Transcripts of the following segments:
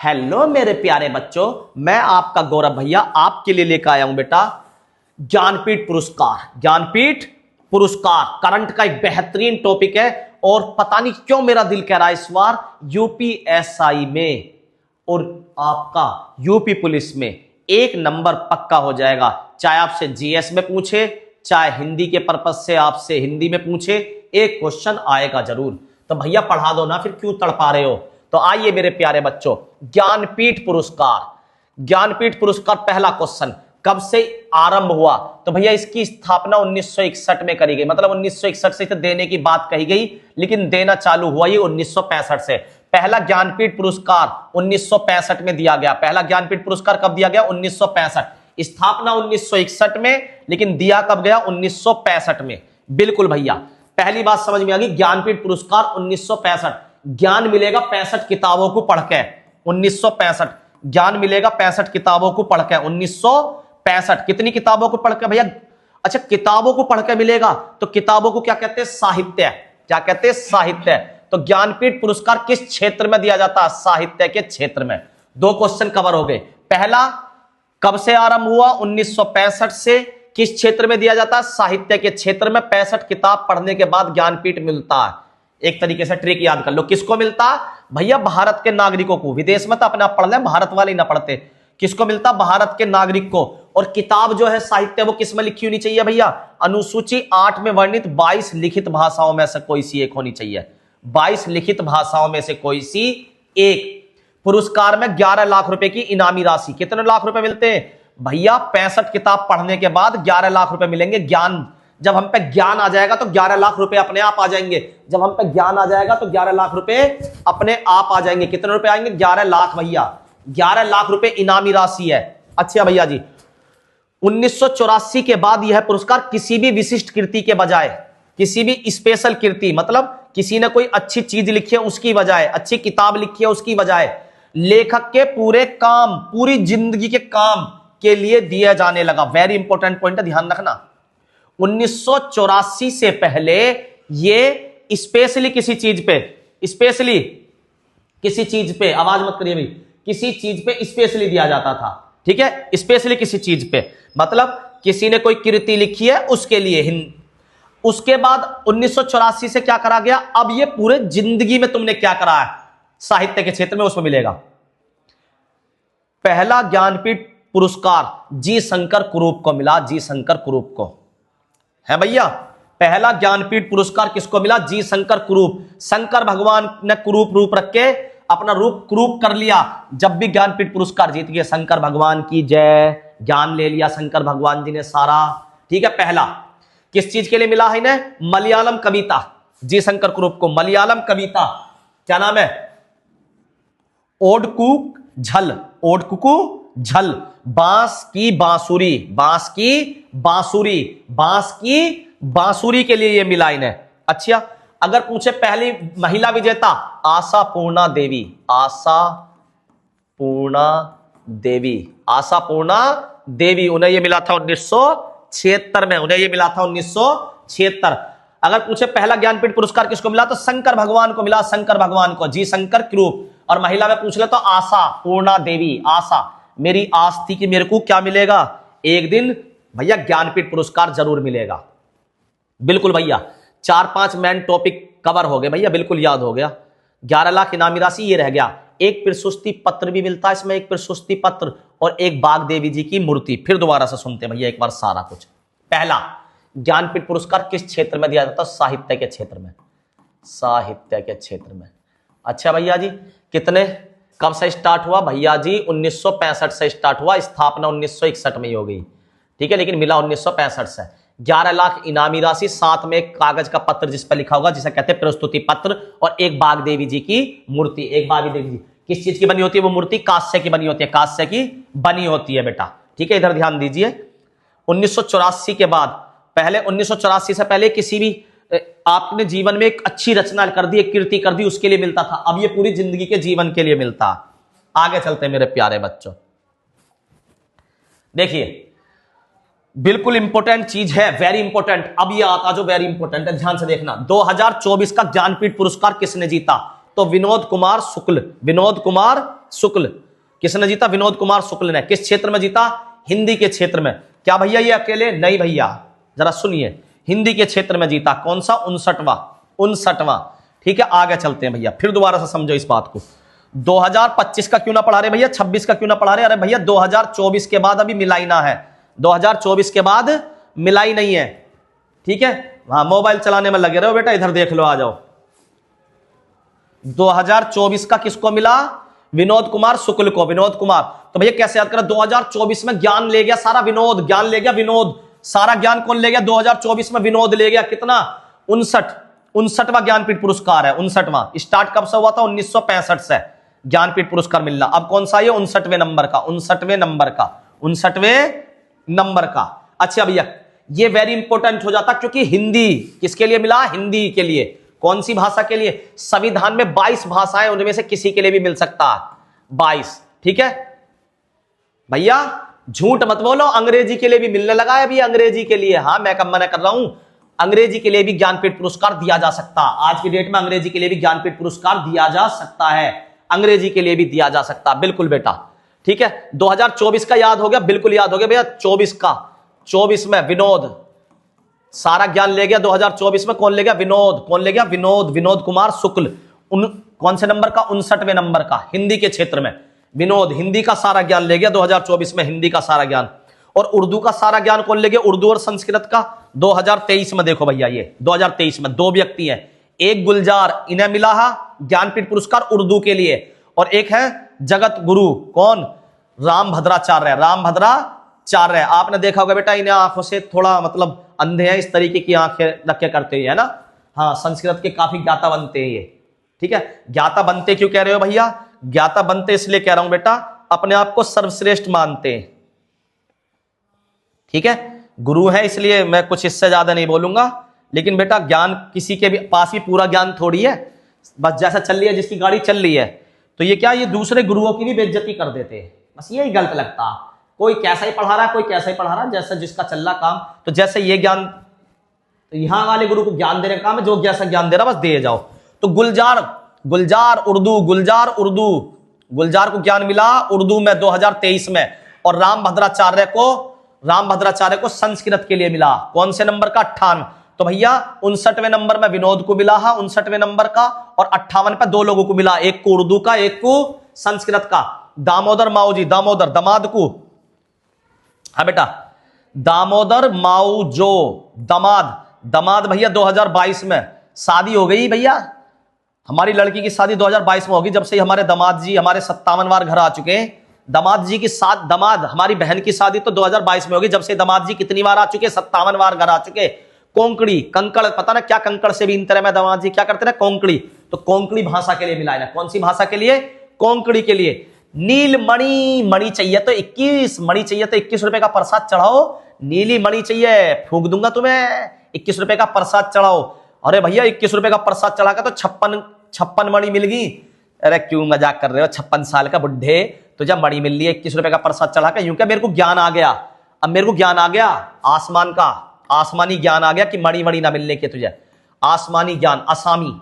Hello मेरे प्यारे बच्चों, मैं आपका गौरव भैया आपके लिए लेकर आया हूं बेटा ज्ञानपीठ पुरस्कार। ज्ञानपीठ पुरस्कार करंट का एक बेहतरीन टॉपिक है और पता नहीं क्यों मेरा दिल कह रहा है इस बार यूपीएसआई में और आपका यूपी पुलिस में एक नंबर पक्का हो जाएगा। चाहे आपसे जीएस में पूछे, चाहे हिंदी के पर्पज से आपसे हिंदी में पूछे, एक क्वेश्चन आएगा जरूर। तो भैया पढ़ा दो ना, फिर क्यों तड़पा रहे हो। तो आइए मेरे प्यारे बच्चों, ज्ञानपीठ पुरस्कार। ज्ञानपीठ पुरस्कार पहला क्वेश्चन कब से आरंभ हुआ। तो भैया इसकी स्थापना 1961 में करी गई। मतलब 1961 से तो देने की बात कही गई, लेकिन देना चालू हुआ ये 1965 से। पहला ज्ञानपीठ पुरस्कार 1965 में दिया गया। पहला ज्ञानपीठ पुरस्कार कब दिया गया? 1965। स्थापना 1961 में, लेकिन दिया कब गया? 1965 में। बिल्कुल भैया, पहली बात समझ में आ गई। ज्ञानपीठ पुरस्कार 1965। ज्ञान मिलेगा 65 किताबों को पढ़ के। 1965 ज्ञान मिलेगा 65 किताबों को पढ़ के। 1965 कितनी किताबों को पढ़ के भैया? अच्छा, किताबों को पढ़ के मिलेगा तो किताबों को क्या कहते हैं? साहित्य। क्या कहते हैं? साहित्य। तो ज्ञानपीठ पुरस्कार किस क्षेत्र में दिया जाता है? साहित्य के क्षेत्र में। दो क्वेश्चन कवर हो गए। पहला, कब से आरंभ हुआ? 1965 से। किस क्षेत्र में दिया जाता है? साहित्य के क्षेत्र में। 65 किताब पढ़ने के बाद ज्ञानपीठ मिलता है। एक तरीके से ट्रिक याद कर लो, किसको मिलता? भैया भारत के नागरिकों को। विदेश में तो अपने आप पढ़ ले, भारत वाले ही ना पढ़ते। किसको मिलता? भारत के नागरिक को। और किताब जो है साहित्य, वो किस में लिखी होनी चाहिए भैया? अनुसूची 8 में वर्णित 22 लिखित भाषाओं में से कोई सी एक होनी चाहिए। 22 लिखित भाषाओं में से कोई सी एक। पुरस्कार में 11 लाख रुपए की इनामी राशि। कितने लाख रुपए मिलते हैं भैया? 65 किताब पढ़ने के बाद 11 लाख रुपए मिलेंगे। ज्ञान, जब हम पे ज्ञान आ जाएगा तो 11 लाख रुपए अपने आप आ जाएंगे। जब हम पे ज्ञान आ जाएगा तो 11 लाख रुपए अपने आप आ जाएंगे। कितने रुपए आएंगे? 11 लाख भैया। 11 लाख रुपए इनामी राशि है। अच्छा भैया जी, 1984 के बाद यह पुरस्कार किसी भी विशिष्ट कृति के बजाय, किसी भी स्पेशल कृति, मतलब किसी ने कोई अच्छी चीज लिखी है उसकी बजाय, अच्छी किताब लिखी है उसकी बजाय, लेखक के पूरे काम, पूरी जिंदगी के काम के लिए दिया जाने लगा। वेरी इंपॉर्टेंट पॉइंट है, ध्यान रखना। 1984 से पहले ये स्पेशली किसी चीज पे, स्पेशली किसी चीज पे, आवाज मत करिए भाई, किसी चीज पे स्पेशली दिया जाता था। ठीक है, स्पेशली किसी चीज पे, मतलब किसी ने कोई कृति लिखी है उसके लिए। उसके बाद 1984 से क्या करा गया? अब ये पूरे जिंदगी में तुमने क्या करा है साहित्य के क्षेत्र में, उसमें मिलेगा। पहला ज्ञानपीठ पुरस्कार जी शंकर कुरूप को मिला। जी शंकर कुरूप को है भैया। पहला ज्ञानपीठ पुरस्कार किसको मिला? जी शंकर कुरूप। शंकर भगवान ने कुरूप रूप रख के अपना रूप कुरूप कर लिया। जब भी ज्ञानपीठ पुरस्कार जीत गए, शंकर भगवान की जय, ज्ञान ले लिया शंकर भगवान जी ने सारा। ठीक है, पहला किस चीज के लिए मिला है इन्हें? मलयालम कविता। जी शंकर कुरूप को मलयालम कविता, क्या नाम है? ओडकुक झल। ओडकुकु झल। बांस की बांसुरी, बांस की बांसुरी, बांस की बांसुरी के लिए ये मिला इन्हें। अच्छा, अगर पूछे पहली महिला विजेता, आशा पूर्णा देवी। आशा पूर्णा देवी, आशा पूर्णा देवी, उन्हें ये मिला था 1976 में। उन्हें ये मिला था 1976। अगर पूछे पहला ज्ञानपीठ पुरस्कार किसको मिला, तो शंकर भगवान को मिला। शंकर भगवान को, जी शंकर कुरूप। और महिला में पूछ ले तो आशा पूर्णा देवी। आशा, मेरी आस थी कि मेरे को क्या मिलेगा, एक दिन भैया ज्ञानपीठ पुरस्कार जरूर मिलेगा। बिल्कुल भैया, 4-5 मेन टॉपिक कवर हो गए भैया, बिल्कुल याद हो गया। 11 लाख इनामी राशि ये रह गया। एक प्रशस्ति पत्र भी मिलता है इसमें, एक प्रशस्ति पत्र और एक बाग देवी जी की मूर्ति। फिर दोबारा से सुनते भैया एक बार सारा कुछ। पहला, ज्ञानपीठ पुरस्कार किस क्षेत्र में दिया जाता है? साहित्य के क्षेत्र में। साहित्य के क्षेत्र में। अच्छा भैया जी, कितने, कब से स्टार्ट हुआ? भैया जी 1965 से स्टार्ट हुआ। स्थापना 1961 में ही हो गई। ठीक है, लेकिन मिला 1965 से। 11 लाख इनामी राशि, साथ में एक कागज का पत्र जिस पर लिखा होगा, जिसे कहते हैं प्रस्तुति पत्र, और एक बाग देवी जी की मूर्ति। एक बाग देवी जी किस चीज की बनी होती है? वो मूर्ति कांस्य की बनी होती है। कांस्य की बनी होती है बेटा। ठीक है, इधर ध्यान दीजिए। 1984 के बाद, पहले 1984 से पहले किसी भी आपने जीवन में एक अच्छी रचना कर दी, एक कृति कर दी, उसके लिए मिलता था। अब ये पूरी जिंदगी के जीवन के लिए मिलता। आगे चलते हैं मेरे प्यारे बच्चों। देखिए, बिल्कुल इंपॉर्टेंट चीज है, वेरी इंपॉर्टेंट। अब ये आता जो वेरी इंपॉर्टेंट है, ध्यान से देखना। 2024 का ज्ञानपीठ पुरस्कार किसने जीता? तो विनोद कुमार शुक्ल। विनोद कुमार शुक्ल। किसने जीता? विनोद कुमार शुक्ल ने। किस क्षेत्र में जीता? हिंदी के क्षेत्र में। क्या भैया ये अकेले? नहीं भैया, जरा सुनिए, हिंदी के क्षेत्र में जीता। कौन सा? 59वां। ठीक है, आगे चलते हैं भैया, फिर दोबारा से समझो इस बात को। 2025 का क्यों ना पढ़ा रहे भैया, 26 का क्यों ना पढ़ा रहे? अरे भैया 2024 के बाद अभी मिलाई ना है, 2024 के बाद मिलाई नहीं है। ठीक है, हाँ मोबाइल चलाने में लगे रहो बेटा, इधर देख लो, आ जाओ। 2024 का किसको मिला? विनोद कुमार शुक्ल को। विनोद कुमार, तो भैया कैसे याद करें? 2024 में ज्ञान ले गया सारा विनोद, ज्ञान ले गया विनोद। सारा ज्ञान कौन ले गया? 2024 में विनोद ले गया। कितना? 59वां ज्ञानपीठ पुरस्कार है। 59वां। स्टार्ट कब से हुआ था? 1965 से ज्ञानपीठ पुरस्कार मिलना। अब कौन सा? ये 59वें नंबर का। 59वें नंबर का। अच्छा भैया, ये वेरी इंपॉर्टेंट हो जाता, क्योंकि हिंदी किसके लिए मिला? हिंदी के लिए। कौन सी भाषा के लिए? संविधान में 22 भाषाएं, उनमें से किसी के लिए भी मिल सकता है। 22। ठीक है भैया, झूठ मत बोलो, अंग्रेजी के लिए भी मिलने लगा है अभी। अंग्रेजी के लिए, हाँ मैं कब मना कर रहा हूं, अंग्रेजी के लिए भी ज्ञानपीठ पुरस्कार दिया जा सकता। आज की डेट में अंग्रेजी के लिए भी ज्ञानपीठ पुरस्कार दिया जा सकता है। अंग्रेजी के लिए भी दिया जा सकता, बिल्कुल बेटा। ठीक है, 2024 का याद हो गया? बिल्कुल याद हो गया भैया। 24 में विनोद सारा ज्ञान ले गया। 2024 में कौन ले गया? विनोद। कौन ले गया? विनोद कुमार शुक्ल। कौन से नंबर का? 59वें नंबर का। हिंदी के क्षेत्र में विनोद हिंदी का सारा ज्ञान ले गया 2024 में, हिंदी का सारा ज्ञान। और उर्दू का सारा ज्ञान कौन ले गया? उर्दू और संस्कृत का 2023 में। देखो भैया, ये 2023 में 2 व्यक्ति हैं, एक गुलजार, इन्हें मिला है ज्ञानपीठ पुरस्कार उर्दू के लिए, और एक है जगत गुरु। कौन? रामभद्राचार्य। आपने देखा होगा बेटा, इन्हें आंखों से थोड़ा मतलब अंधे हैं, इस तरीके की आंखें रखे करते हैं, है ना। हाँ, संस्कृत के काफी ज्ञाता बनते हैं ये। ठीक है, ज्ञाता बनते क्यों कह रहे हो भैया? ज्ञाता बनते इसलिए कह रहा हूं बेटा, अपने आप को सर्वश्रेष्ठ मानते हैं। ठीक है, गुरु है इसलिए मैं कुछ इससे ज्यादा नहीं बोलूंगा। लेकिन बेटा ज्ञान किसी के भी पास भी पूरा ज्ञान थोड़ी है, बस जैसा चल रही है, जिसकी गाड़ी चल रही है, तो ये क्या, ये दूसरे गुरुओं की भी बेइज्जती कर देते हैं। बस यही गलत लगता। कोई कैसा ही पढ़ा रहा है, कोई कैसा ही पढ़ा रहा है, जैसा जिसका चल रहा काम। तो जैसे ये ज्ञान, तो यहां वाले गुरु को ज्ञान देने का काम है, जो जैसा ज्ञान दे रहा बस दे जाओ। तो गुलजार उर्दू, गुलजार को ज्ञान मिला उर्दू में 2023 में, और रामभद्राचार्य को संस्कृत के लिए मिला। कौन से नंबर का? 58। तो भैया 59वें नंबर में विनोद को मिला है, 59वें नंबर का, और 58 पे 2 लोगों को मिला, एक को उर्दू का, एक को संस्कृत का। दामोदर माऊजी, दामाद को, हाँ बेटा, दामोदर माऊजो, दामाद भैया 2022 में शादी हो गई भैया। हमारी लड़की की शादी 2022 में होगी, जब से हमारे दामाद जी हमारे 57 बार घर आ चुके हैं। दामाद हमारी बहन की शादी तो 2022 में होगी, जब से दामाद जी कितनी बार आ चुके? 57 बार घर आ चुके। कोंकणी, कंकड़, पता ना क्या, कंकड़ से भी इन तरह में दामाद जी क्या करते ना, कोंकणी। तो कोंकणी भाषा के लिए मिला है। कौन सी भाषा के लिए? कोंकणी के लिए। नीलमणि, मणि चाहिए तो 21 रुपए का प्रसाद चढ़ाओ। नीली मणि चाहिए, फूंक दूंगा तुम्हें। 21 रुपए का प्रसाद चढ़ाओ। अरे भैया 21 रुपए का प्रसाद चढ़ा के तो 56 मणि मिल गई। अरे क्यों मजाक कर रहे हो, 56 साल का बुढ़े, तो जब मणि मिल रही है 21 रुपए का प्रसाद चढ़ा के। यूं क्या, मेरे को ज्ञान आ गया, अब मेरे को ज्ञान आ गया आसमान का, आसमानी ज्ञान आ गया कि मणि ना मिलने के तुझे, आसमानी ज्ञान, असामी।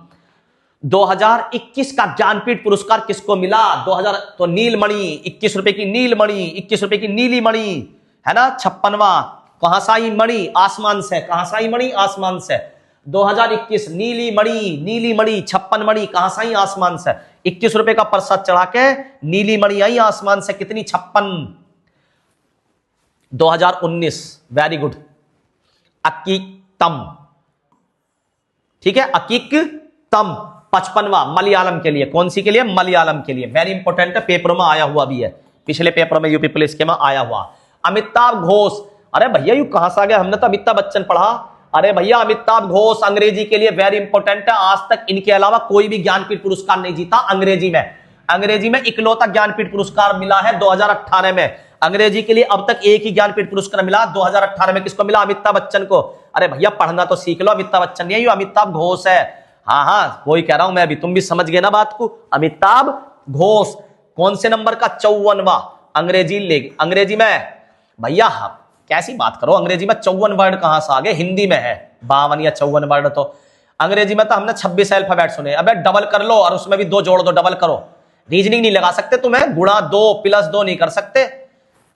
2021 का ज्ञानपीठ पुरस्कार किसको मिला? 2000, तो नीलमणि, 21 रुपए की नीलमणि, 21 रुपए की नीली मणि, है ना। 56वां, कहां से आई मणि? आसमान से। कहां से आई मणि? आसमान से। 2021 नीली मणि 56 मणि कहां से आई? आसमान से। 21 रुपए का प्रसाद चढ़ा के नीली मणि आई आसमान से, कितनी? 56। 2019, वेरी गुड, अकीकतम। ठीक है, अकीकतम 55वां, मलयालम के लिए। कौन सी के लिए? मलयालम के लिए। वेरी इंपॉर्टेंट है, पेपरों में आया हुआ भी है, पिछले पेपर में यूपी पुलिस के में आया हुआ। अमिताभ घोष, अरे भैया यू कहां से आ गया, हमने तो अमिताभ बच्चन पढ़ा। अरे भैया अमिताभ घोष अंग्रेजी के लिए वेरी इंपॉर्टेंट है। आज तक इनके अलावा कोई भी ज्ञानपीठ पुरस्कार नहीं जीता अंग्रेजी में। अंग्रेजी में इकलौता ज्ञानपीठ पुरस्कार मिला है 2018 में। अंग्रेजी के लिए अब तक एक ही ज्ञानपीठ पुरस्कार मिला 2018 में। किसको मिला? अमिताभ बच्चन को। अरे भैया पढ़ना तो सीख लो, अमिताभ बच्चन नहीं है, ये अमिताभ घोष है। हाँ वही कह रहा हूं मैं अभी, तुम भी समझ गए ना बात को। अमिताभ घोष कौन से नंबर का? 54वां। अंग्रेजी में भैया कैसी बात करो, अंग्रेजी में 54 वर्ड कहां से आ गए? हिंदी में है 52 या 54 वर्ड। तो अंग्रेजी में तो हमने 26 अल्फाबेट सुने। अबे डबल कर लो और उसमें भी 2 जोड़ दो, डबल करो। रीजनिंग नहीं लगा सकते तुम्हें, गुणा 2 प्लस 2 नहीं कर सकते।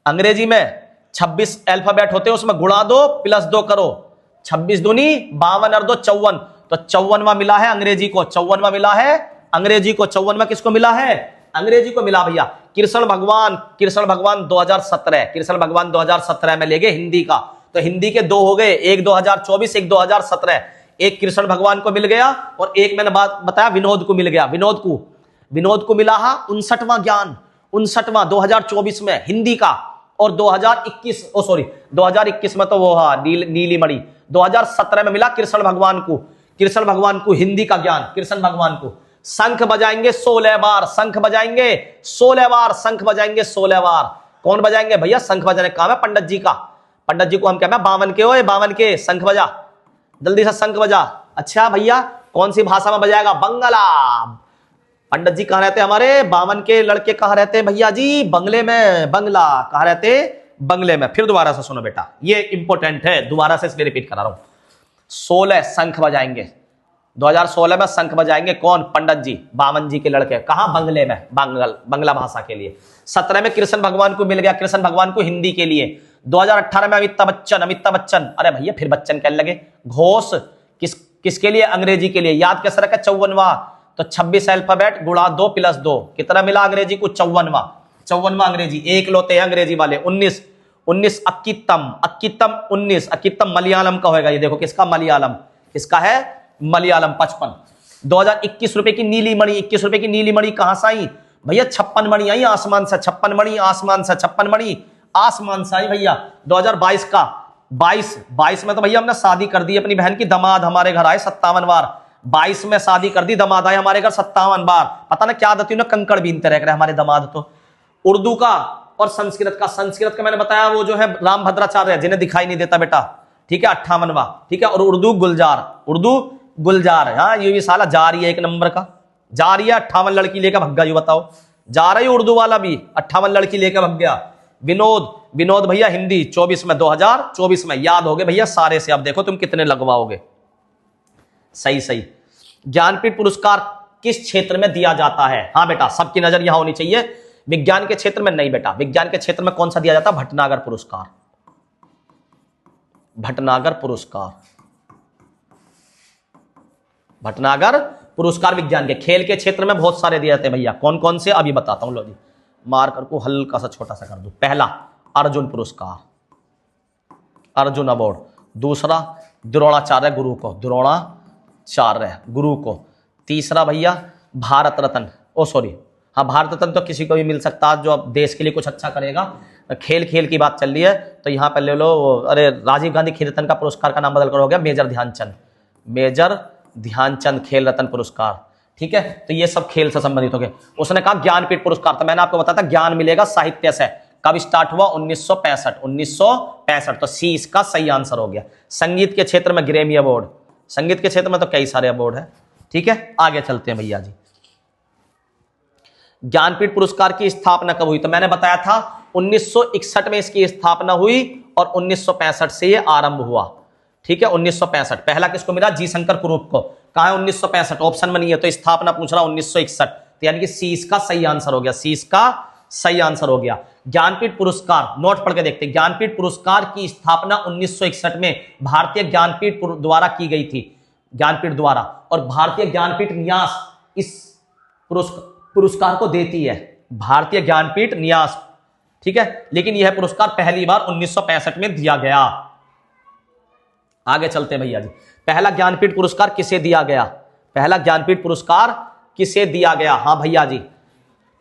अंग्रेजी में 26 अल्फाबेट होते हैं, उसमें गुणा 2 प्लस 2 करो, 26 दूनी 52 और 2 54, तो 54वां मिला है अंग्रेजी को, 54वां मिला है अंग्रेजी को, 54वां किसको मिला है? अंग्रेजी को मिला भैया। कृष्ण भगवान 2017, कृष्ण भगवान 2017 में ले गए हिंदी का, तो हिंदी के 2 हो गए, एक 2024, एक 2017। एक कृष्ण भगवान को मिल गया और एक मैंने बात बताया विनोद को मिल गया। विनोद को मिला है 59वां ज्ञान, 59वां 2024 में हिंदी का, और 2021 में तो वो नीली मणि, 2017 में मिला कृष्ण भगवान को हिंदी का ज्ञान। कृष्ण भगवान को शंख बजाएंगे 16 बार, शंख बजाएंगे 16 बार, शंख बजाएंगे 16 बार। कौन बजाएंगे भैया? शंख बजाने का काम है पंडित जी का। पंडित जी को हम कहते हैं 52 के, ओए 52 के, शंख बजा, जल्दी से शंख बजा। अच्छा भैया कौन सी भाषा में बजाएगा? बंगला। पंडित जी कहां रहते हैं हमारे? 52 के लड़के कहां रहते हैं भैया जी? बंगले में। बंगला कहां रहते? बंगले में। फिर दोबारा से सुनो बेटा, ये इंपॉर्टेंट है, दोबारा से इसलिए रिपीट करा रहा हूं। 16 शंख बजाएंगे, 2016 में शंख बजाएंगे कौन? पंडित जी, 52 जी के लड़के। कहां? बंगले में, बंगला भाषा के लिए। 17 में कृष्ण भगवान को मिल गया, कृष्ण भगवान को हिंदी के लिए। 2018 में अमिताभ बच्चन, अरे भैया फिर बच्चन कहने लगे। घोष किसके लिए? अंग्रेजी के लिए। याद कैसे रखा? 54वां, तो 26 अल्फाबेट गुणा 2 प्लस 2, कितना मिला अंग्रेजी को? 54वां अंग्रेजी। एक लोते हैं अंग्रेजी वाले। 19 अक्कीतम 19, अक्कीतम मलयालम का होगा। ये देखो किसका? मलयालम। किसका है? मलयालम। 55। 2021 रुपए की नीली मणि, 21 रुपए की नीली मणि कहां से आई भैया? 56 मणि आई आसमान से, 56 मणि आसमान से, 56 मणि आसमान से आई भैया। 2022 का 22 में तो भैया हमने शादी कर दी अपनी बहन की, दामाद हमारे घर आए 57 बार। 22 में शादी कर दी, दामाद आए हमारे घर 57 बार। पता ना क्या आदत है, कंकड़ बीनते रह गए हमारे दामाद। तो उर्दू का और संस्कृत का मैंने बताया, वो जो है राम भद्राचार्य जिन्हें दिखाई नहीं देता बेटा, ठीक है, 58वां, ठीक है। और उर्दू गुलजार, हाँ ये भी साला जा रही है, एक नंबर का जा रही है। 58 लड़की लेकर भग गया, बताओ जा रही उर्दू वाला भी 58 लड़की लेकर भग गया। विनोद भैया हिंदी 24 में, 2024 में। याद हो गए भैया सारे से। अब देखो तुम कितने लगवाओगे। सही। ज्ञानपीठ पुरस्कार किस क्षेत्र में दिया जाता है? हाँ बेटा सबकी नजर यहां होनी चाहिए। विज्ञान के क्षेत्र में नहीं बेटा, विज्ञान के क्षेत्र में कौन सा दिया जाता है? भटनागर पुरस्कार। भटनागर पुरस्कार विज्ञान के। खेल के क्षेत्र में बहुत सारे दिए जाते हैं भैया। कौन कौन से अभी बताता हूं। लो जी, मार्कर को हल्का सा छोटा सा कर दो। पहला अर्जुन पुरस्कार, अर्जुन अवार्ड। दूसरा द्रोणाचार्य गुरु को। तीसरा भैया भारत रत्न, भारत रत्न तो किसी को भी मिल सकता जो अब देश के लिए कुछ अच्छा करेगा। खेल की बात चल रही है तो यहां पर ले लो। अरे राजीव गांधी खेल रत्न का पुरस्कार का नाम बदलकर हो गया मेजर ध्यानचंद खेल रत्न पुरस्कार, ठीक है। तो ये सब खेल से संबंधित हो गए। उसने कहा ज्ञानपीठ पुरस्कार, तो मैंने आपको बताया था ज्ञान मिलेगा साहित्य से। कब स्टार्ट हुआ? 1965। तो सी इसका सही आंसर हो गया। संगीत के क्षेत्र में ग्रैमी अवार्ड, संगीत के क्षेत्र में तो कई सारे अवार्ड है, ठीक है। आगे चलते हैं भैया जी। ज्ञानपीठ पुरस्कार की स्थापना कब हुई? तो मैंने बताया था 1961 में इसकी स्थापना हुई और 1965 से ये आरंभ हुआ, ठीक है। 1965 पहला किसको मिला? जी शंकर कुरूप को। कहा है 1965? ऑप्शन में नहीं है तो स्थापना पूछ रहा 1961, तो यानी कि सी इसका सही आंसर हो गया। सी इसका सही आंसर हो गया। ज्ञानपीठ पुरस्कार नोट पढ़ के देखते हैं। ज्ञानपीठ पुरस्कार की स्थापना 1961 में भारतीय ज्ञानपीठ द्वारा की गई थी, ज्ञानपीठ द्वारा। और भारतीय ज्ञानपीठ न्यास इस पुरस्कार को देती है, भारतीय ज्ञानपीठ न्यास, ठीक है। लेकिन यह पुरस्कार पहली बार 1965 में दिया गया। आगे चलते हैं भैया जी। पहला ज्ञानपीठ पुरस्कार किसे दिया गया? पहला ज्ञानपीठ पुरस्कार किसे दिया गया? हाँ भैया जी,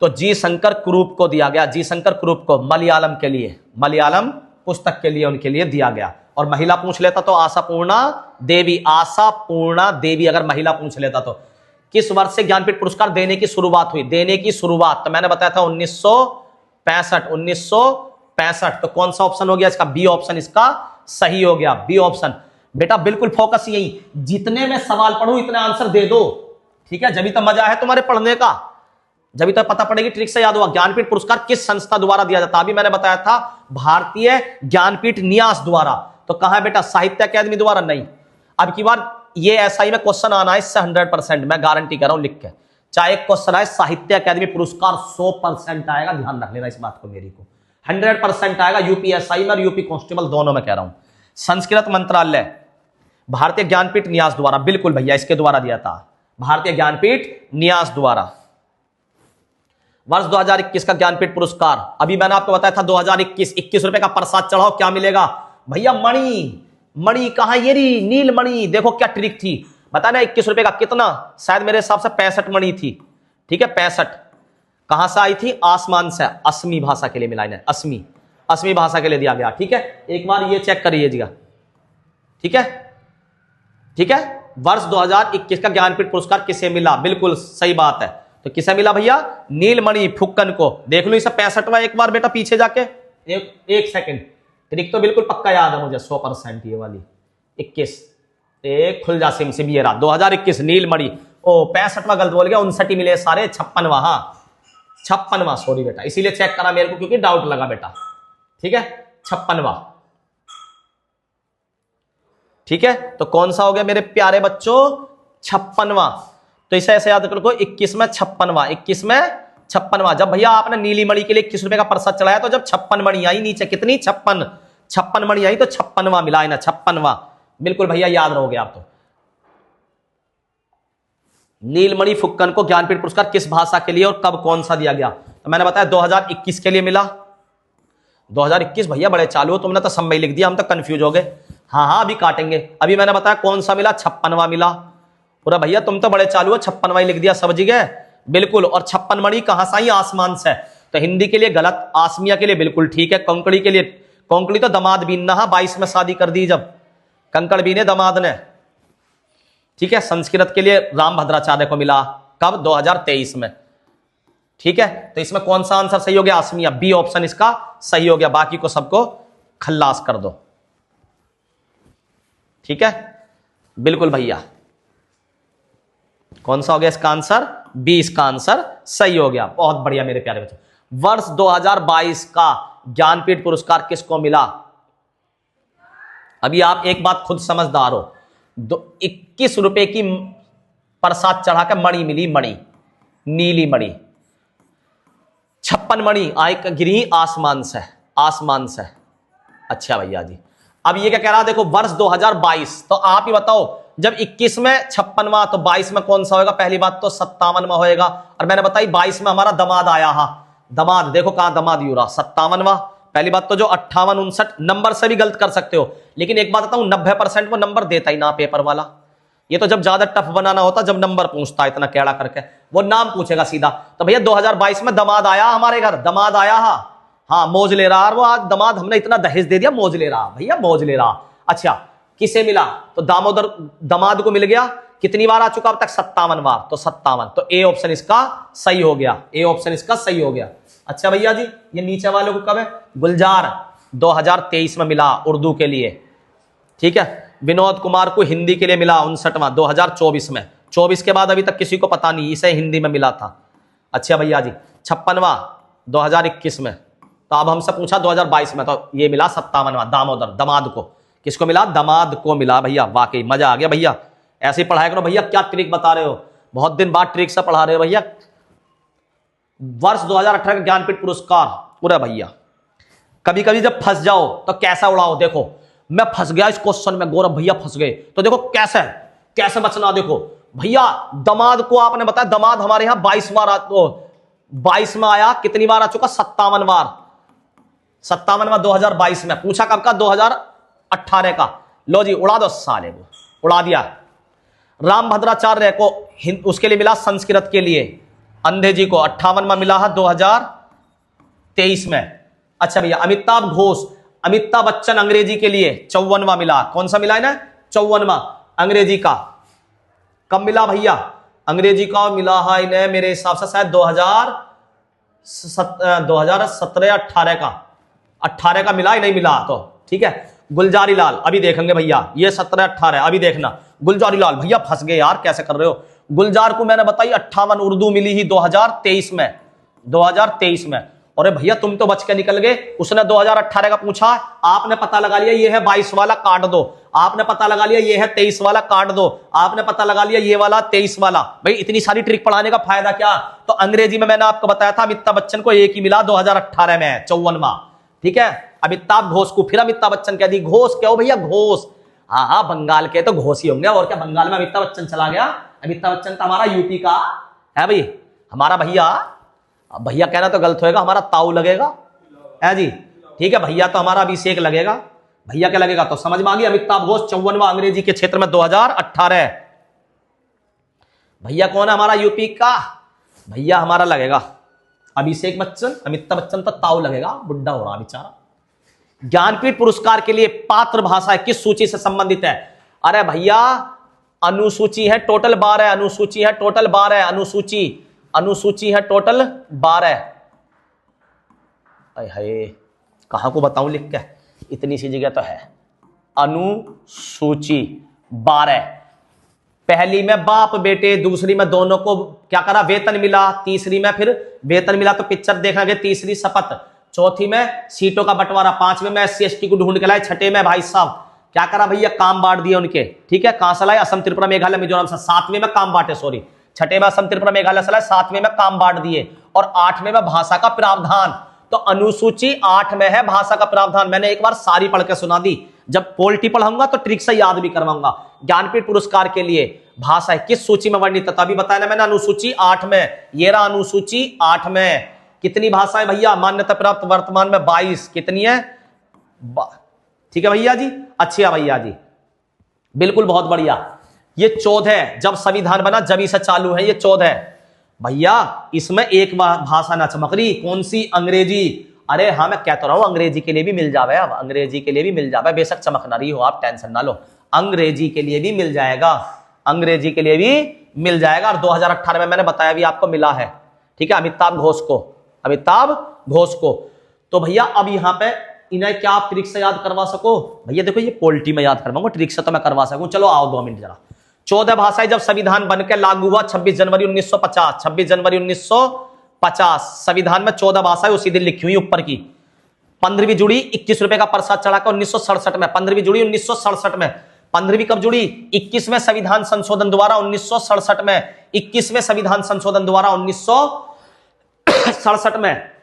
तो जी शंकर कुरूप को दिया गया। जी शंकर कुरूप को मलयालम के लिए, मलयालम पुस्तक के लिए उनके लिए दिया गया। और महिला पूछ लेता तो आशापूर्णा देवी अगर महिला पूछ लेता तो। किस वर्ष से ज्ञानपीठ पुरस्कार देने की शुरुआत हुई? देने की शुरुआत तो मैंने बताया था 1965। तो कौन सा ऑप्शन हो गया इसका? बी ऑप्शन इसका सही हो गया। बी ऑप्शन बेटा बिल्कुल फोकस यही, जितने में सवाल पढ़ू इतने आंसर दे दो, ठीक है। जब तो मजा है तुम्हारे पढ़ने का, जब तो पता पड़ेगी, ट्रिक से याद हुआ। ज्ञानपीठ पुरस्कार किस संस्था द्वारा दिया जाता है? अभी मैंने बताया था भारतीय ज्ञानपीठ न्यास द्वारा। तो कहां है बेटा? साहित्य अकादमी द्वारा नहीं। अब की बार ये एसआई में क्वेश्चन आना है इससे 100%, मैं गारंटी कर रहा हूं लिख के। चाहे क्वेश्चन आए साहित्य अकादमी पुरस्कार 100% आएगा, ध्यान रख लेना इस बात को, मेरी को 100% आएगा, यूपीएसआई में और यूपी कांस्टेबल दोनों में कह रहा हूं। संस्कृत मंत्रालय भारतीय ज्ञानपीठ न्यास द्वारा, बिल्कुल भैया इसके द्वारा दिया था, भारतीय ज्ञानपीठ न्यास द्वारा। वर्ष 2021 का ज्ञानपीठ पुरस्कार, अभी मैंने आपको बताया था 2021, 21 रुपए का प्रसाद चढ़ाओ, क्या मिलेगा भैया? मणि। मणि कहां? ये रही नील मणि। देखो क्या ट्रिक थी, बता ना 21 रुपए का कितना, शायद मेरे हिसाब से 65 मणि थी, ठीक है 65। कहां से आई थी? आसमान से। असमी भाषा के लिए मिला इन्हें, असमी, असमी भाषा के लिए दिया गया, ठीक है। एक बार ये चेक करिएगा, ठीक है, ठीक है। वर्ष 2021 का ज्ञानपीठ पुरस्कार किसे मिला? बिल्कुल सही बात है, तो किसे मिला भैया? नीलमणि फुक्कन को। देख लो इसे 65वां, एक बार बेटा पीछे जाके, एक सेकंड, ट्रिक तो बिल्कुल पक्का याद है मुझे 100%, ये वाली 21 एक खुल जा सिम सिम, ये रहा 2021 नीलमणि। ओ 65वां गलत बोल गया, 59 मिले सारे, 56वां, हाँ 56वां, सॉरी बेटा, इसीलिए चेक करा मेरे को क्योंकि डाउट लगा बेटा, ठीक है 56वां, ठीक है। तो कौन सा हो गया मेरे प्यारे बच्चों? 56वां। तो इसे ऐसे याद रखो, 21 में 56वां, 21 में 56वां। जब भैया आपने नीली मणि के लिए 21 रुपए का प्रसाद चढ़ाया, तो जब 56 मणि आई नीचे, कितनी? 56 मणि आई, तो 56वां मिला है ना, 56वां, बिल्कुल भैया याद रहोगे आप। तो नीलमणि फुक्कन को ज्ञानपीठ पुरस्कार किस भाषा के लिए और कब कौन सा दिया गया? तो मैंने बताया 2021 के लिए मिला। 2021 भैया बड़े चालू हो, तुमने तो समय लिख दिया, हम तो कंफ्यूज हो गए। हाँ अभी काटेंगे। अभी मैंने बताया कौन सा मिला? 56वां मिला। पूरा भैया तुम तो बड़े चालू हो, 56वां ही लिख दिया, समझ गए, बिल्कुल। और 56 मणि कहां से आई? आसमान से। तो हिंदी के लिए गलत, आसमिया के लिए बिल्कुल ठीक है, कंकड़ी के लिए, कंकड़ी तो दमाद बीन ना, 22 में शादी कर दी जब, कंकड़ बीने दमाद ने, ठीक है। संस्कृत के लिए राम भद्राचार्य को मिला, कब? 2023 में, ठीक है। तो इसमें कौन सा आंसर सही हो गया? आसमिया, बी ऑप्शन इसका सही हो गया, बाकी को सबको खल्लास कर दो, ठीक है, बिल्कुल भैया। कौन सा हो गया इसका आंसर? बी इसका आंसर सही हो गया, बहुत बढ़िया मेरे प्यारे बच्चों। वर्ष 2022 का ज्ञानपीठ पुरस्कार किसको मिला? अभी आप एक बात खुद समझदार हो, 21 रुपए की प्रसाद चढ़ा के मणि मिली, मणि, नीली मणि। 56 मणि आई गिरी आसमान से, आसमान से। अच्छा भैया जी, अब ये क्या कह रहा है? देखो वर्ष 2022, तो आप ही बताओ, जब 21 में 56वां, तो 22 में कौन सा होगा? पहली बात तो 57वां होएगा। और मैंने बताई 22 में हमारा दमाद आया, हा दमाद, देखो कहां दमाद यूरा, 57वां। पहली बात तो जो 58, 59 नंबर से भी गलत कर सकते हो, लेकिन एक बात बताऊं, 90% वो नंबर देता ही ना पेपर वाला। ये तो जब ज्यादा टफ बनाना होता जब नंबर पूछता है इतना कैड़ा करके, वो नाम पूछेगा सीधा। तो भैया 2022 में दमाद आया हमारे घर, दमाद आया, हाँ मौज ले रहा, और वो आज दमाद हमने इतना दहेज दे दिया, मौज ले रहा भैया, मौज ले रहा। अच्छा किसे मिला? तो दामोदर दमाद को मिल गया। कितनी बार आ चुका अब तक? 57 बार, तो 57, तो ए ऑप्शन इसका सही हो गया, ए ऑप्शन इसका सही हो गया। अच्छा भैया जी, ये नीचे वालों को कब है? गुलजार 2023 में मिला उर्दू के लिए, ठीक है। विनोद कुमार को हिंदी के लिए मिला 59वां 2024 में, 24 के बाद अभी तक किसी को पता नहीं, इसे हिंदी में मिला था। अच्छा भैया जी, 56वां 2021 में, तो अब हमसे पूछा 2022 में, तो ये मिला 57वां दामोदर, दमाद को। किसको मिला? दमाद को मिला भैया। वाकई मजा आ गया भैया, ऐसे ही पढ़ाया करो भैया। क्या ट्रिक बता रहे हो, बहुत दिन बाद ट्रिक से पढ़ा रहे हो भैया। वर्ष 2018 का ज्ञानपीठ पुरस्कार, पूरा भैया कभी कभी जब फंस जाओ तो कैसा उड़ाओ। देखो मैं फंस गया इस क्वेश्चन में, गौरव भैया फंस गए, तो देखो कैसे कैसे बचना। देखो भैया दमाद को आपने बताया, दमाद हमारे यहां 22 बार 22 में आया, कितनी बार आ चुका? 57 बार, 57वां 2022 में। पूछा कब का? 2018 का। लो जी उड़ा दो साले को, उड़ा दिया। राम भद्राचार्य को उसके लिए मिला संस्कृत के लिए, अंधे जी को 58 में मिला है 2023 में। अच्छा भैया अमिताभ घोष, अमिताभ बच्चन अंग्रेजी के लिए 54वां मिला। कौन सा मिला है ना? 54वां अंग्रेजी का। कब मिला भैया? अंग्रेजी का मिला है इन्हें मेरे हिसाब से शायद 2017 या 18 का, 18 का मिला ही नहीं मिला तो ठीक है। गुलजारी लाल अभी देखेंगे भैया, ये 17-18 अभी देखना। गुलजारी लाल भैया फंस गए यार, कैसे कर रहे हो? गुलजार को मैंने बताई 58 उर्दू मिली ही 2023 में, 2023 में। अरे भैया तुम तो बच के निकल गए, उसने 2018 का पूछा, आपने पता लगा लिया ये है 22 वाला, काट दो। आपने पता लगा लिया ये है 23 वाला, काट दो। आपने पता लगा लिया ये वाला 23 वाला। भाई इतनी सारी ट्रिक पढ़ाने का फायदा क्या? तो अंग्रेजी में मैंने आपको बताया था अमिताभ बच्चन को एक ही मिला 2018 में, 54वां। ठीक है, अमिताभ घोष को फिर अमिताभ बच्चन कह दी। घोष क्या हो भैया? घोष। हाँ हाँ, बंगाल के तो घोष ही होंगे, और क्या बंगाल में अमिताभ बच्चन चला गया? अमिताभ बच्चन तो हमारा यूपी का है भाई, हमारा भैया। भैया कहना तो गलत होएगा, हमारा ताऊ लगेगा है जी। ठीक है, भैया तो हमारा अभिषेक लगेगा। भैया क्या लगेगा? तो समझ में आ गई। अमिताभ घोष 54वां अंग्रेजी के क्षेत्र में 2018। भैया कौन है? हमारा यूपी का भैया हमारा लगेगा अभिषेक बच्चन। अमिताभ बच्चन तो ताऊ लगेगा, बुढ़ा हो रहा बेचारा। ज्ञानपीठ पुरस्कार के लिए पात्र भाषा किस सूची से संबंधित है? अरे भैया अनुसूची है टोटल 12, अनुसूची है टोटल 12, अनुसूची है टोटल 12। हाय कहां को बताऊं लिख के, इतनी सी जगह तो है। अनुसूची 12। पहली में बाप बेटे, दूसरी में दोनों को क्या करा? वेतन मिला। तीसरी में फिर वेतन मिला तो पिक्चर देखा गया, तीसरी शपथ। चौथी में सीटों का बंटवारा। पांचवें में SC/ST को ढूंढ के लाए। छठे में भाई साहब क्या करा भैया? काम बांट दिए उनके। ठीक है, कहां से लाए? असम, त्रिपुरा, मेघालय, मिजोरम से। सातवें में काम बांटे, सॉरी, छठे में असम, त्रिपुरा, मेघालय से लाए। सातवें में काम बांट दिए। और आठवें में भाषा का प्रावधान। तो अनुसूची 8 में है भाषा का प्रावधान। मैंने एक बार सारी पढ़ के सुना दी, जब पोल्टी पढ़ाऊंगा तो ट्रिक से याद भी करवाऊंगा। ज्ञानपीठ पुरस्कार के लिए भाषा किस सूची में वर्णित है? तभी बताया ना मैंने, अनुसूची 8 में। ये रहा अनुसूची 8 में। कितनी भाषाएं भैया? मान्यता प्राप्त वर्तमान में 22। कितनी है? ठीक है भैया जी, अच्छी है भैया जी, बिल्कुल बहुत बढ़िया। ये 14 जब संविधान बना जब से चालू है। ये 14 भैया, इसमें एक भाषा ना चमक रही। कौन सी? अंग्रेजी। अरे हाँ, मैं कहता रहा हूं अंग्रेजी के लिए भी मिल जावे। अब अंग्रेजी के लिए भी मिल जावे, बेशक चमक ना रही हो, आप टेंशन ना लो, अंग्रेजी के लिए भी मिल जाएगा। अंग्रेजी के लिए भी मिल जाएगा। और 2018 में मैंने बताया भी आपको मिला है। ठीक है, अमिताभ घोष को, अमिताभ घोष को। तो भैया अब यहां पे इन्हें क्या आप ट्रिक से याद करवा सको? भैया देखो, ये पोल्टी में याद करवाऊंगा, ट्रिक से तो मैं करवा सकूं। चलो आओ 2 मिनट जरा। 14 भाषाएं जब संविधान बनकर लागू हुआ 26 जनवरी 1950। 26 जनवरी 1950 संविधान में 14 भाषाएं उसी दिन लिखी हुई ऊपर की। 15वीं जुड़ी 21 रुपए का प्रसाद चढ़ाकर 1967 में। 15वीं जुड़ी 1967 में। 15वीं कब जुड़ी? 21वें संविधान संशोधन द्वारा 1967 में। 21वें संविधान संशोधन द्वारा 1967 में।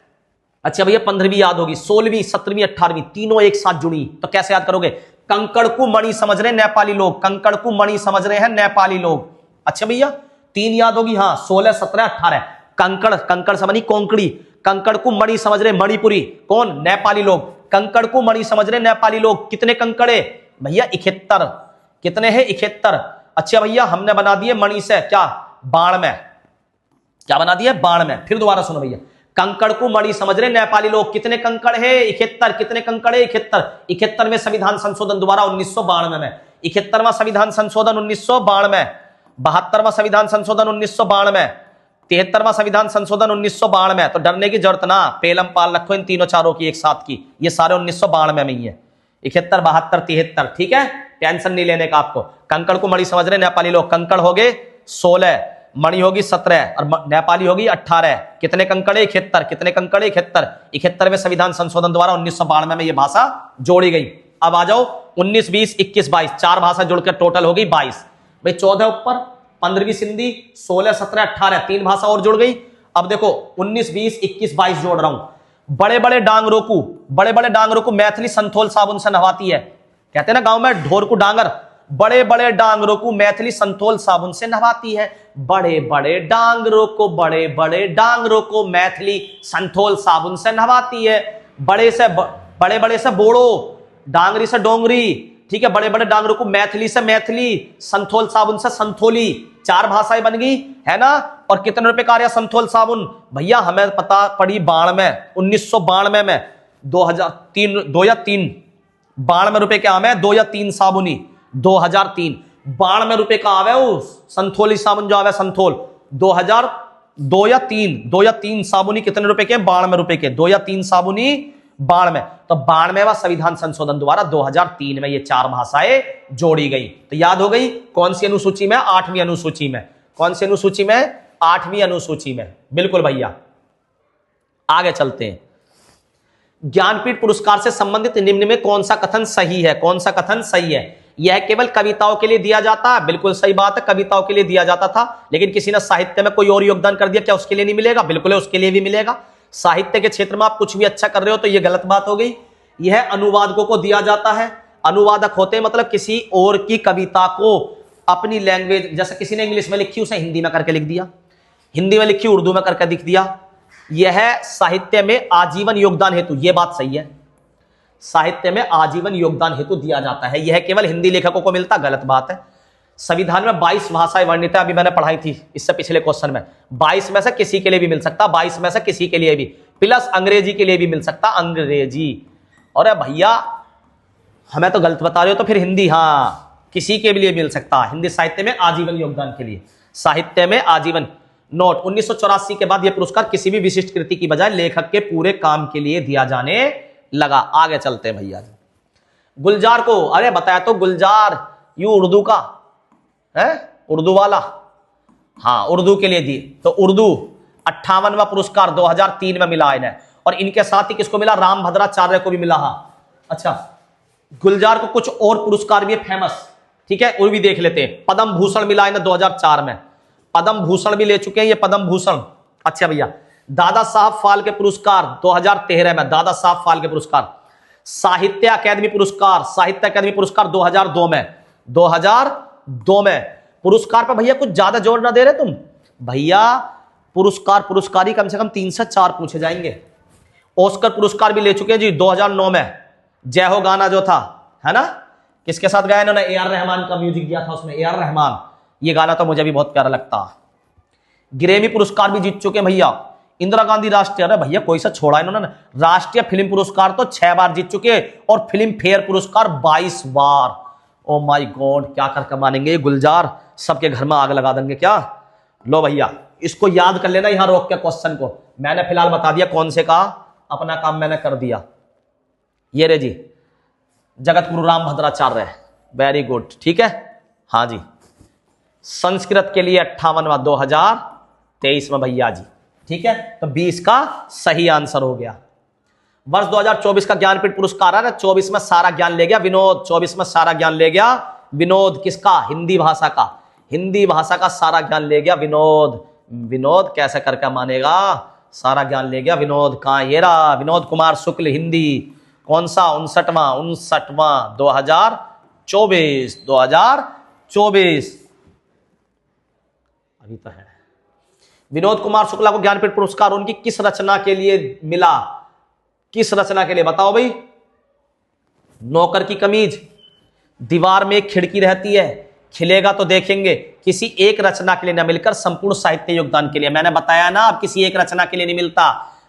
अच्छा भैया 15वीं याद होगी, 16वीं, 17वीं, 18वीं तीनों एक साथ जुड़ी। तो कैसे याद करोगे? कंकड़ को मणि समझ रहे नेपाली लोग, कंकड़ को मणि समझ रहे हैं नेपाली लोग। अच्छा भैया 3 याद होगी, हाँ, 16, 17, 18। कंकड़, कंकड़ समझी कोंकड़ी। कंकड़ को मणि समझ रहे मणिपुरी, कौन? नेपाली लोग। कंकड़ को मणि समझ रहे नेपाली लोग। कितने कंकड़े भैया? 71। कितने हैं? 71। अच्छा भैया हमने बना दिए मणि से क्या? बाण में। क्या बना दिया? बाण में। फिर दोबारा सुनो भैया, कंकड़ को मणि समझ रहे नेपाली लोग। कितने कंकड़ है? 71। कितने कंकड़ है? 71। 71वें संविधान संशोधन द्वारा 1992 में। 71वां संविधान संशोधन 1992। 72वां संविधान संशोधन 1992। 73वां संविधान संशोधन 1992। तो डरने की जरूरत ना, पेलम पाल रखो इन तीनों चारों की एक साथ की। ये सारे 1992 में ही है। 71, 72, 73। ठीक है, टेंशन नहीं लेने का आपको। कंकड़ को मणि समझ रहे नेपाली लोग। कंकड़ हो गए 16, मणि होगी 17 और नेपाली होगी 18। कितने कंकड़े? 71। कितने कंकड़े? 71। 71वें संविधान संशोधन द्वारा 1992 में यह भाषा जोड़ी गई। अब आ जाओ 19, 20, 21, 22 चार भाषा जोड़कर टोटल हो गई 22। भाई 14 ऊपर, 15वीं सिंधी, 16, 17, 18 3 भाषा और जुड़ गई। अब देखो 19, 20, 21, 22 जोड़ रहा हूं। बड़े बड़े डांगरों को मैथिली संथोल साबुन से नहवाती है। कहते हैं ना गांव में ढोर को डांगर। बड़े बड़े डांगरों को मैथिली संथोल साबुन से नहवाती है। बड़े बड़े डांगरों को मैथिली संथोल साबुन से नहवाती है। बड़े बड़े से बोड़ो, डांगरी से डोंगरी। ठीक है, बड़े बड़े डांगरों को मैथिली से मैथिली, संथोल साबुन से संथोली। 4 भाषाएं बन गई है ना। और कितने रुपए का आ रहा संथोल साबुन? भैया हमें पता पड़ी 1992 में 2 या 3 92 रुपए के आवे 2 या 3 साबुनी। 2003 92 रुपए का आवे वो संथोली साबुन जो आवे संथोल। 2 या 3 साबुनी कितने रुपए के? 92 रुपए के। 2 या 3 साबुनी 92। तो 92वां संविधान संशोधन द्वारा 2003 में ये 4 भाषाएं जोड़ी गई। तो याद हो गई कौन सी अनुसूची में? 8वीं अनुसूची में। कौन सी अनुसूची में? 8वीं अनुसूची में। बिल्कुल भैया, आगे चलते हैं। ज्ञानपीठ पुरस्कार से संबंधित निम्न में कौन सा कथन सही है? कौन सा कथन सही है? यह केवल कविताओं के लिए दिया जाता है, बिल्कुल सही बात है, कविताओं के लिए दिया जाता था, लेकिन किसी ने साहित्य में कोई और योगदान कर दिया, क्या उसके लिए नहीं मिलेगा? बिल्कुल है, उसके लिए भी मिलेगा। साहित्य के क्षेत्र में आप कुछ भी अच्छा कर रहे हो तो यह गलत बात हो गई। यह अनुवादकों को दिया जाता है। अनुवादक होते हैं मतलब किसी और की कविता को अपनी लैंग्वेज, जैसे किसी ने इंग्लिश में लिखी उसे हिंदी में करके लिख दिया, हिंदी में लिखी उर्दू में करके लिख दिया। यह साहित्य में आजीवन योगदान हेतु, यह बात सही है, साहित्य में आजीवन योगदान हेतु दिया जाता है। यह केवल हिंदी लेखकों को मिलता, गलत बात है। संविधान में 22 भाषाएं वर्णित है, अभी मैंने पढ़ाई थी इससे पिछले क्वेश्चन में। 22 में से किसी के लिए भी मिल सकता, 22 में से किसी के लिए भी, प्लस अंग्रेजी के लिए भी मिल सकता, अंग्रेजी। अरे भैया हमें तो गलत बता रहे हो, तो फिर हिंदी, हाँ किसी के लिए मिल सकता, हिंदी साहित्य में आजीवन योगदान के लिए, साहित्य में आजीवन। नोट, 1984 के बाद यह पुरस्कार किसी भी विशिष्ट कृति की बजाय लेखक के पूरे काम के लिए दिया जाने लगा। आगे चलते हैं भैया। गुलजार को, अरे बताया तो गुलजार, यू उर्दू का है, उर्दू वाला, हाँ उर्दू के लिए दी। तो उर्दू 58वां पुरस्कार 2003 में मिला इन्हें, और इनके साथ ही किसको मिला? रामभद्राचार्य को भी मिला। हाँ अच्छा, गुलजार को कुछ और पुरस्कार भी है फेमस, ठीक है, वो भी देख लेते हैं। पद्म भूषण मिला इन्हें 2004 में, पद्म भूषण भी ले चुके हैं ये, पद्म भूषण। अच्छा भैया, दादा साहब फाल्के पुरस्कार 2013 में, दादा साहब फाल्के पुरस्कार। साहित्य अकादमी पुरस्कार, साहित्य अकादमी पुरस्कार 2002 में, 2002 में। पुरस्कार पर भैया कुछ ज्यादा जोर ना दे रहे तुम भैया, पुरस्कार पुरस्कारी कम से कम 3 से 4 पूछे जाएंगे। ऑस्कर पुरस्कार भी ले चुके हैं जी 2009 में, जय हो गाना जो था, है ना, किसके साथ गाया इन्होंने? ए आर रहमान का म्यूजिक दिया था उसमें, ए आर रहमान। ये गाना तो मुझे भी बहुत प्यारा लगता। ग्रेमी पुरस्कार भी जीत चुके हैं भैया। इंदिरा गांधी राष्ट्रीय, अरे भैया कोई सा छोड़ा इन्होंने, राष्ट्रीय फिल्म पुरस्कार तो 6 बार जीत चुके, और फिल्म फेयर पुरस्कार 22 बार। ओ माय गॉड, क्या कर मानेंगे गुलजार, सबके घर में आग लगा देंगे क्या। लो भैया इसको याद कर लेना, यहां रोक के क्वेश्चन को मैंने फिलहाल बता दिया कौन से का, अपना काम मैंने कर दिया। ये रे जी, जगत गुरु रामभद्राचार्य, वेरी गुड, ठीक है, हाँ जी। संस्कृत के लिए 58वां 2023 में भैया जी, ठीक है, तो 20 का सही आंसर हो गया। वर्ष 2024 का ज्ञानपीठ पुरस्कार है ना, 24 में सारा ज्ञान ले गया विनोद, 24 में सारा ज्ञान ले गया विनोद। किसका? हिंदी भाषा का, हिंदी भाषा का सारा ज्ञान ले गया विनोद। विनोद कैसे करके मानेगा, सारा ज्ञान ले गया विनोद। कहां ये रहा, विनोद कुमार शुक्ल, हिंदी, कौन सा? 59वां 2024, 2024 अभी तो है। विनोद कुमार शुक्ला को ज्ञानपीठ पुरस्कार उनकी किस रचना के लिए मिला? किस रचना के लिए बताओ भाई? नौकर की कमीज, दीवार में एक खिड़की रहती है, खिलेगा तो देखेंगे, किसी एक रचना के लिए ना मिलकर संपूर्ण साहित्य योगदान के लिए। मैंने बताया ना, आप किसी एक रचना के लिए नहीं मिलता,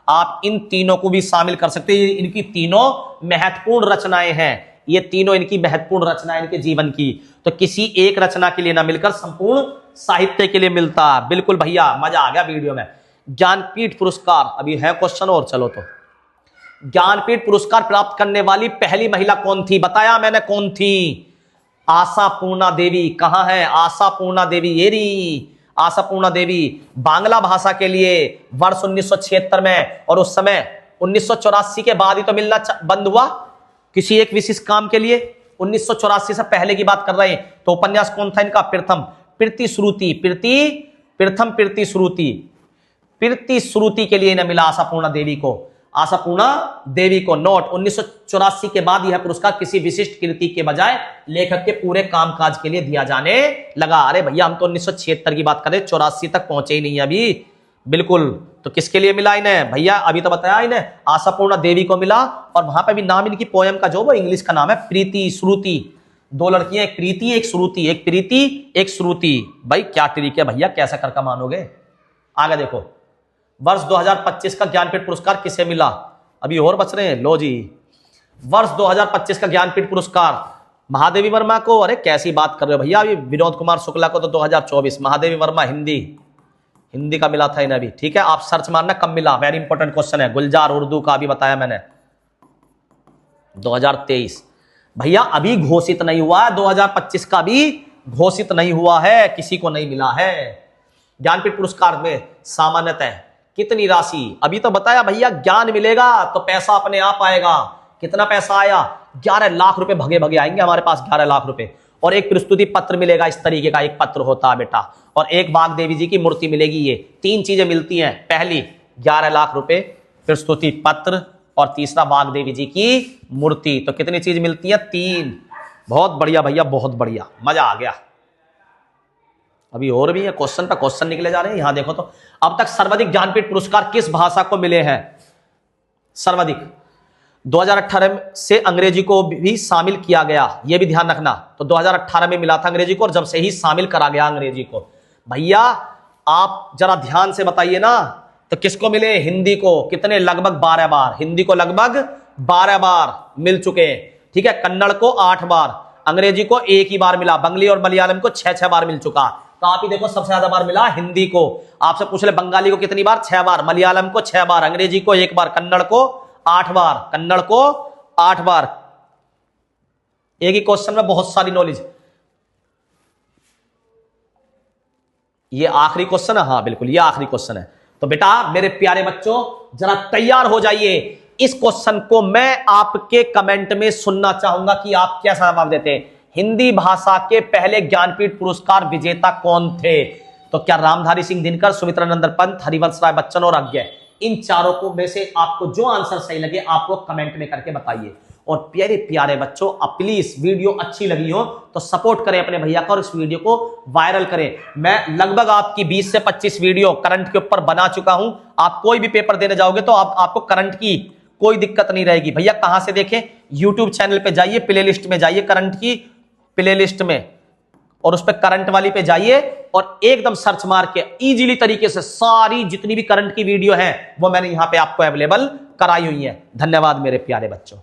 आप इन तीनों को भी शामिल कर सकते हैं। इनकी तीनों महत्वपूर्ण रचनाएं हैं, ये तीनों इनकी महत्वपूर्ण रचनाएं इनके जीवन की, तो किसी एक रचना के लिए ना मिलकर संपूर्ण साहित्य के लिए मिलता। बिल्कुल भैया, मजा आ गया वीडियो में। ज्ञानपीठ पुरस्कार अभी है क्वेश्चन और, चलो तो ज्ञानपीठ पुरस्कार प्राप्त करने वाली पहली महिला कौन थी? बताया मैंने कौन थी, आशा पूर्णा देवी। कहां है आशा पूर्णा देवी? ये रही आशा पूर्णा देवी। बांग्ला भाषा के लिए वर्ष 1976 में, और उस समय 1984 के बाद ही तो मिलना बंद हुआ किसी एक विशिष्ट काम के लिए। 1984 से पहले की बात कर रहे हैं। तो उपन्यास कौन था इनका? प्रथम प्रीति श्रुति, प्रथम प्रीति श्रुति, प्रीति श्रुति के लिए इन्हें मिला आशापूर्णा देवी को, आशापूर्णा देवी को। नोट, 1984 के बाद यह पुरस्कार किसी विशिष्ट कृति के बजाय लेखक के पूरे कामकाज के लिए दिया जाने लगा। अरे भैया हम तो 1976 की बात करें, 84 तक पहुंचे ही नहीं अभी। बिल्कुल, तो किसके लिए मिला इन्हें भैया? अभी तो बताया इन्हें, आशापूर्णा देवी को मिला। और वहां पे भी नाम इनकी पोयम का जो वो इंग्लिश का नाम है प्रीति श्रुति। 2 लड़कियां, एक प्रीति एक श्रुति, एक प्रीति एक श्रुति। भाई क्या ट्रिक है भैया, कैसा करके मानोगे? आगे देखो, वर्ष 2025 का ज्ञानपीठ पुरस्कार किसे मिला? अभी और बच रहे हैं, लो जी। वर्ष 2025 का ज्ञानपीठ पुरस्कार महादेवी वर्मा को। अरे कैसी बात कर रहे हो भैया, अभी विनोद कुमार शुक्ला को तो 2024, महादेवी वर्मा हिंदी का मिला था इन्हें भी, ठीक है। आप सर्च मारना कब मिला, वेरी इंपॉर्टेंट क्वेश्चन है। गुलजार उर्दू का अभी बताया मैंने 2023। भैया अभी घोषित नहीं हुआ है, 2025 का भी घोषित नहीं हुआ है, किसी को नहीं मिला है। ज्ञानपीठ पुरस्कार में सामान्यतः कितनी राशि? अभी तो बताया भैया, ज्ञान मिलेगा तो पैसा अपने आप आएगा। कितना पैसा आया? 11 लाख रुपए भगे भगे आएंगे हमारे पास, 11 लाख रुपए। और एक प्रस्तुति पत्र मिलेगा, इस तरीके का एक पत्र होता है बेटा, और एक वाग्देवी जी की मूर्ति मिलेगी। ये 3 चीजें मिलती हैं, पहली 11 लाख रुपए, प्रस्तुति पत्र, और तीसरा वाग्देवी जी की मूर्ति। तो कितनी चीज मिलती है? 3। बहुत बढ़िया भैया, बहुत बढ़िया, मजा आ गया। अभी और भी है, क्वेश्चन पे क्वेश्चन निकले जा रहे हैं। यहां देखो तो अब तक सर्वाधिक ज्ञानपीठ पुरस्कार किस भाषा को मिले हैं? सर्वाधिक 2018 से अंग्रेजी को भी शामिल किया गया, यह भी ध्यान रखना। तो 2018 में मिला था अंग्रेजी को, और जब से ही शामिल करा गया अंग्रेजी को। भैया आप जरा ध्यान से बताइए ना, तो किसको मिले? हिंदी को। कितने? लगभग 12 बार। हिंदी को लगभग 12 बार मिल चुके हैं, ठीक है। कन्नड़ को 8 बार, अंग्रेजी को 1 ही बार मिला, बंगाली और मलयालम को 6-6 बार मिल चुका। तो आप ही देखो सबसे ज्यादा बार मिला हिंदी को। आपसे पूछ ले बंगाली को कितनी बार? 6 बार, मलयालम को 6 बार, अंग्रेजी को 1 बार, कन्नड़ को 8 बार, कन्नड़ को 8 बार। एक ही क्वेश्चन में बहुत सारी नॉलेज। ये आखिरी क्वेश्चन है? हाँ बिल्कुल, ये आखिरी क्वेश्चन है। तो बेटा मेरे प्यारे बच्चों जरा तैयार हो जाइए। इस क्वेश्चन को मैं आपके कमेंट में सुनना चाहूंगा कि आप क्या जवाब देते हैं। हिंदी भाषा के पहले ज्ञानपीठ पुरस्कार विजेता कौन थे? तो क्या रामधारी सिंह दिनकर, सुमित्रा नंदन पंत, हरिवंश राय बच्चन और अज्ञे? इन चारों को में से आपको जो आंसर सही लगे आप लोग कमेंट में करके बताइए। और प्यारे प्यारे बच्चों प्लीज वीडियो अच्छी लगी हो तो सपोर्ट करें अपने भैया का और इस वीडियो को वायरल करें। मैं लगभग आपकी 20 से 25 वीडियो करंट के ऊपर बना चुका हूं। आप कोई भी पेपर देने जाओगे तो आपको करंट की कोई दिक्कत नहीं रहेगी। भैया कहां से देखें? यूट्यूब चैनल पे जाइए, प्लेलिस्ट में जाइए, करंट की प्लेलिस्ट में, और उस पर करंट वाली पे जाइए और एकदम सर्च मार के इजीली तरीके से सारी जितनी भी करंट की वीडियो है वो मैंने यहां पे आपको अवेलेबल कराई हुई है। धन्यवाद मेरे प्यारे बच्चों।